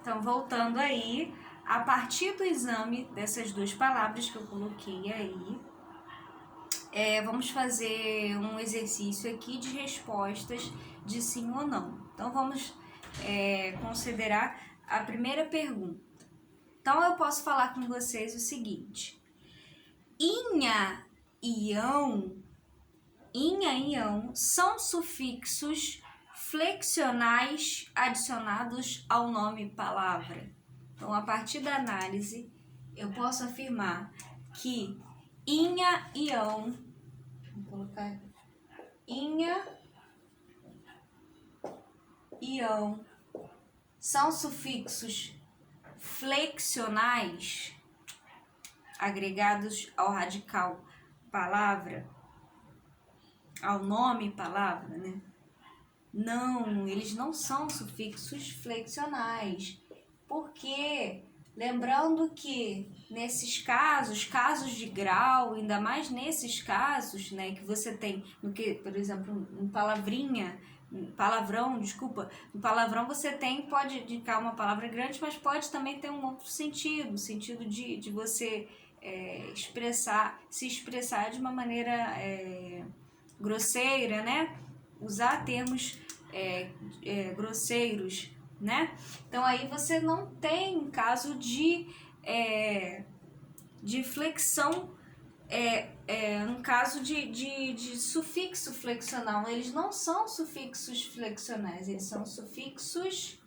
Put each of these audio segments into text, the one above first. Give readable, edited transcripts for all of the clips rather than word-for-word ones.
Então, voltando aí, a partir do exame dessas duas palavras que eu coloquei aí, vamos fazer um exercício aqui de respostas de sim ou não. Então, vamos considerar a primeira pergunta. Então, eu posso falar com vocês o seguinte: inha e ão são sufixos flexionais adicionados ao nome palavra. Então, a partir da análise, eu posso afirmar que inha e ão, vou colocar inha e ão são sufixos flexionais agregados ao radical palavra, ao nome palavra, né? Não, eles não são sufixos flexionais, porque lembrando que nesses casos de grau, ainda mais nesses casos, né, que você tem, no que, por exemplo, no palavrão, no palavrão você pode indicar uma palavra grande, mas pode também ter um outro sentido, o sentido de você se expressar de uma maneira grosseira, né? Usar termos grosseiros, né? Então aí você não tem caso de flexão, no caso de sufixo flexional. Eles não são sufixos flexionais, eles são sufixos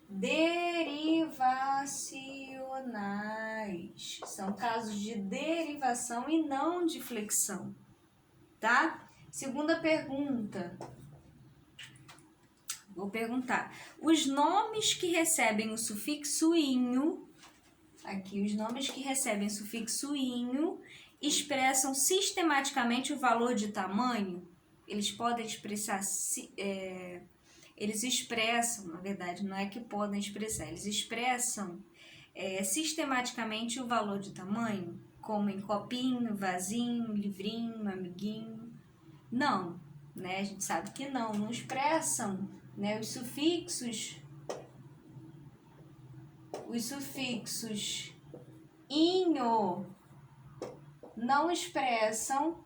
derivacionais. São casos de derivação e não de flexão, tá? Segunda pergunta. Vou perguntar: os nomes que recebem o sufixo inho, aqui, os nomes que recebem o sufixo inho expressam sistematicamente o valor de tamanho? Eles podem expressar, eles expressam, na verdade, não é que podem expressar, eles expressam sistematicamente o valor de tamanho, como em copinho, vasinho, livrinho, amiguinho? Não, né? A gente sabe que não expressam, né? Os sufixos inho não expressam,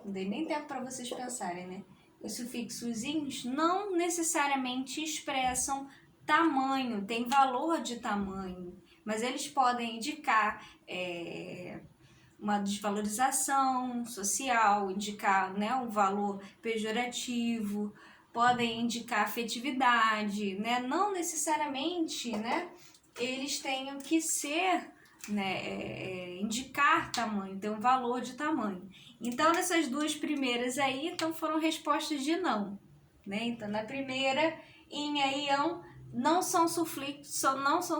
não dei nem tempo para vocês pensarem, né? Os sufixos inhos não necessariamente expressam tamanho, tem valor de tamanho, mas eles podem indicar uma desvalorização social, indicar, né, um valor pejorativo, podem indicar afetividade, né? Não necessariamente, né, eles tenham que ser, né, indicar tamanho, ter um valor de tamanho. Então, nessas duas primeiras aí, então foram respostas de não, né? Então, na primeira, inha e ão não são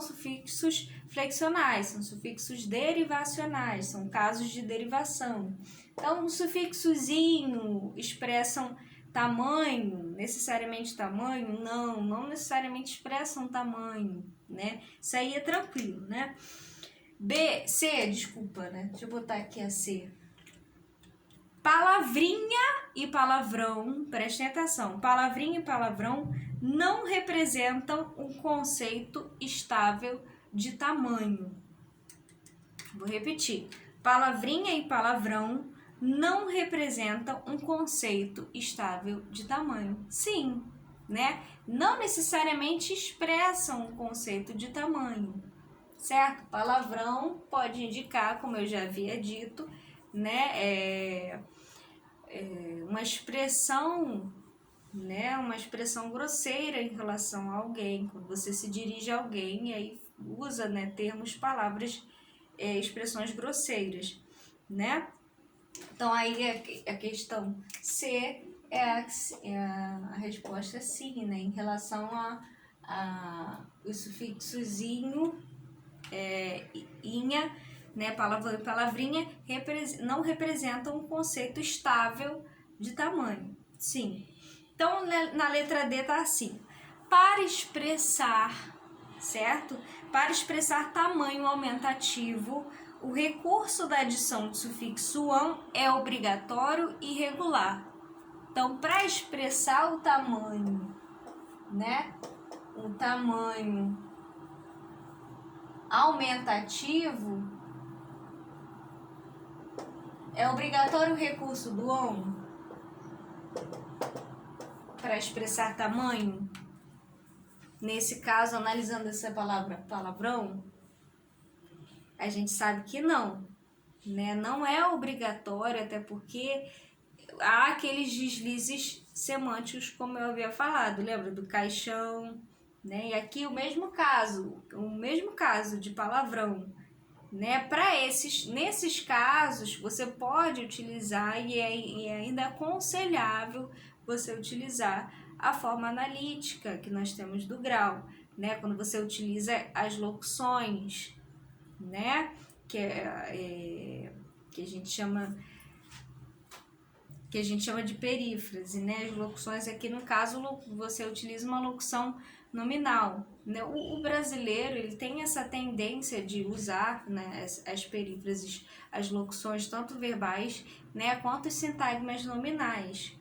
sufixos flexionais, são sufixos derivacionais, são casos de derivação. Então, os sufixos inho expressam tamanho, necessariamente tamanho? Não necessariamente expressam tamanho, né? Isso aí é tranquilo, né? Desculpa, né? Deixa eu botar aqui a C. Palavrinha e palavrão, prestem atenção, palavrinha e palavrão não representam um conceito estável de tamanho. Vou repetir. Palavrinha e palavrão não representam um conceito estável de tamanho. Sim, né? Não necessariamente expressam um conceito de tamanho, certo? Palavrão pode indicar, como eu já havia dito, né? Uma expressão, né? Uma expressão grosseira em relação a alguém. Quando você se dirige a alguém e aí usa, né, termos, palavras, expressões grosseiras, né? Então aí a questão C a resposta sim, né? Em relação a os sufixos inho, inha, né? Palavrinha não representam um conceito estável de tamanho. Sim. Então na letra D tá assim: para expressar, certo? Para expressar tamanho aumentativo, o recurso da adição de sufixo ão é obrigatório e regular. Então, para expressar o tamanho, né? O tamanho aumentativo, é obrigatório o recurso do on para expressar tamanho? Nesse caso, analisando essa palavra palavrão, a gente sabe que não, né? Não é obrigatório, até porque há aqueles deslizes semânticos, como eu havia falado, lembra do caixão, né? E aqui o mesmo caso de palavrão, né? Nesses casos, você pode utilizar e é ainda aconselhável você utilizar a forma analítica que nós temos do grau, né? Quando você utiliza as locuções, né? Que a gente chama de perífrase, né? As locuções aqui, no caso, você utiliza uma locução nominal, né? O brasileiro, ele tem essa tendência de usar, né, as perífrases, as locuções tanto verbais, né, quanto os sintagmas nominais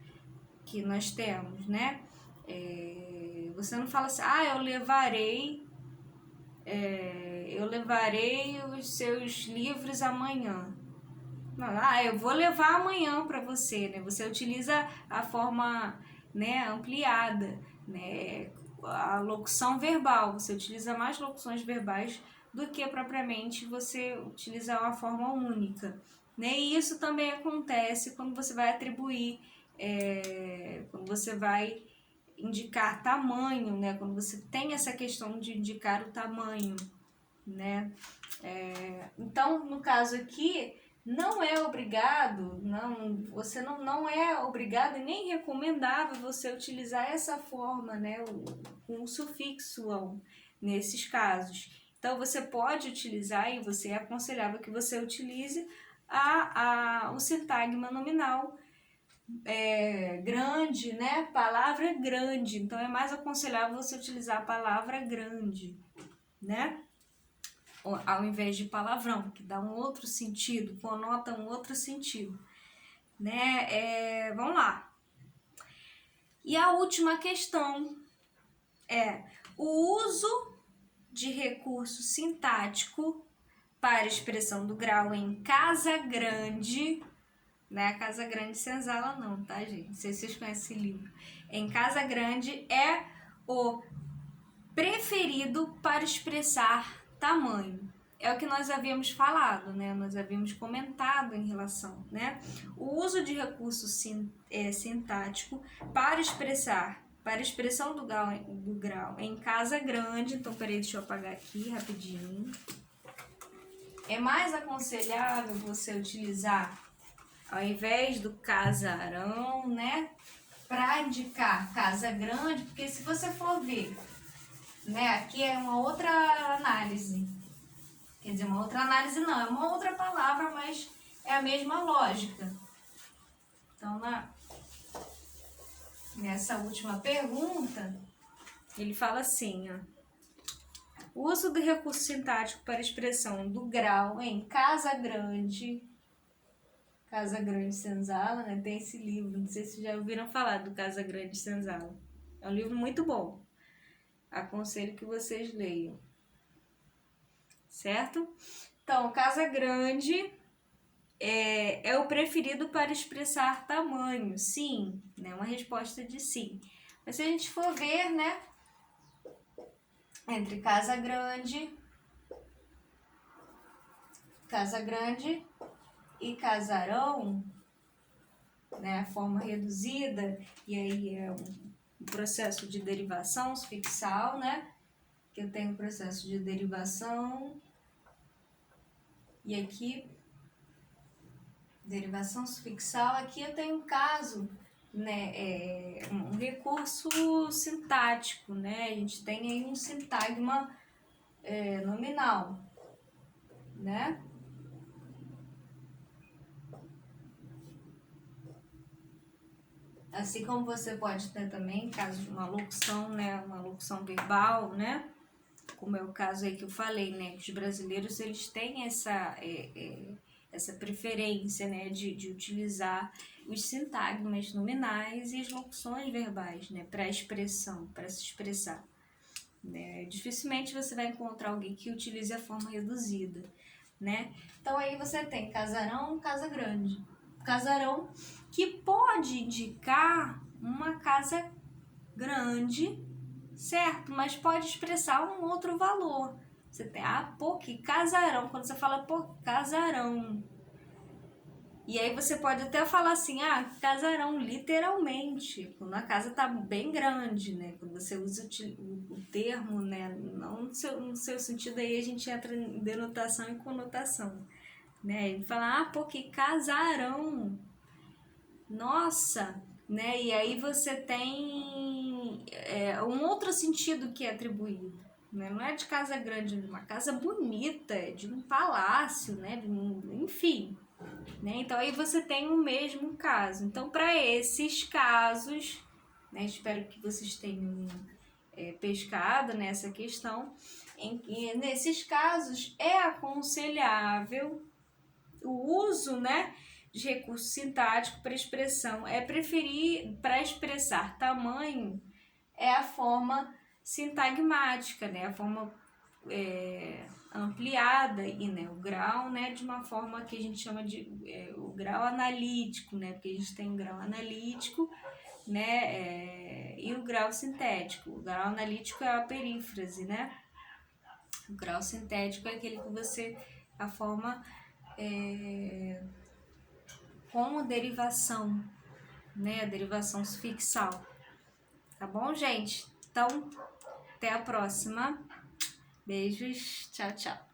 que nós temos, né? Você não fala assim, eu levarei os seus livros amanhã. Não, eu vou levar amanhã para você, né? Você utiliza a forma, né, ampliada, né? A locução verbal, você utiliza mais locuções verbais do que propriamente você utilizar uma forma única, né? E isso também acontece quando você vai atribuir, quando você vai indicar tamanho, né? Quando você tem essa questão de indicar o tamanho, né? Então, no caso aqui, não é obrigado, você não é obrigado e nem recomendável você utilizar essa forma, né, com o sufixo on, nesses casos. Então, você pode utilizar, e você é aconselhável que você utilize o sintagma nominal grande, né, palavra grande. Então, é mais aconselhável você utilizar a palavra grande, né? Ao invés de palavrão, que dá um outro sentido, conota um outro sentido, né? Vamos lá. E a última questão é o uso de recurso sintático para expressão do grau em Casa Grande, né? Casa Grande Senzala não, tá, gente? Não sei se vocês conhecem esse livro. Em Casa Grande é o preferido para expressar tamanho. É o que nós havíamos falado, né? Nós havíamos comentado em relação, né? O uso de recurso sintático para expressão do grau em Casa Grande. Então, peraí, deixa eu apagar aqui rapidinho. É mais aconselhável você utilizar, ao invés do casarão, né? Para indicar Casa Grande, porque se você for ver, né, aqui é uma outra análise. Quer dizer, uma outra análise não, é uma outra palavra, mas é a mesma lógica. Então, nessa última pergunta, ele fala assim, ó. O uso do recurso sintático para expressão do grau em Casa Grande Senzala, né? Tem esse livro, não sei se já ouviram falar do Casa Grande Senzala. É um livro muito bom. Aconselho que vocês leiam. Certo? Então, Casa Grande é o preferido para expressar tamanho. Sim, né? Uma resposta de sim. Mas se a gente for ver, né? Entre Casa Grande e casarão, né? A forma reduzida, e aí é um processo de derivação sufixal, né? Que eu tenho processo de derivação. E aqui, derivação sufixal, aqui eu tenho um caso, né, um recurso sintático, né, a gente tem aí um sintagma nominal, né. Assim como você pode ter também caso de uma locução, né, uma locução verbal, né, como é o caso aí que eu falei, né, que os brasileiros eles têm essa preferência, né, de utilizar os sintagmas nominais e as locuções verbais, né, para expressão, para se expressar, né? Dificilmente você vai encontrar alguém que utilize a forma reduzida, né? Então aí você tem casarão, casa grande. Casarão que pode indicar uma casa grande, certo? Mas pode expressar um outro valor. Você tem, pô, que casarão. Quando você fala, pô, casarão. E aí você pode até falar assim, casarão, literalmente, quando a casa tá bem grande, né? Quando você usa o termo, né? Não no seu sentido, aí a gente entra em denotação e conotação, né? Ele fala, pô, que casarão. Nossa, né? E aí você tem um outro sentido que é atribuído, né? Não é de casa grande, é de uma casa bonita, é de um palácio, né? Enfim, né? Então aí você tem o mesmo caso. Então, para esses casos, né? Espero que vocês tenham pescado nessa questão. Nesses casos é aconselhável o uso, né, de recurso sintático para expressão. Para expressar tamanho, é a forma sintagmática, né, a forma ampliada e, né, o grau, né, de uma forma que a gente chama de o grau analítico, né, porque a gente tem o grau analítico, né, e o grau sintético. O grau analítico é a perífrase, né, o grau sintético é aquele que você, a forma com derivação, né, a derivação sufixal. Tá bom, gente? Então, até a próxima. Beijos, tchau, tchau.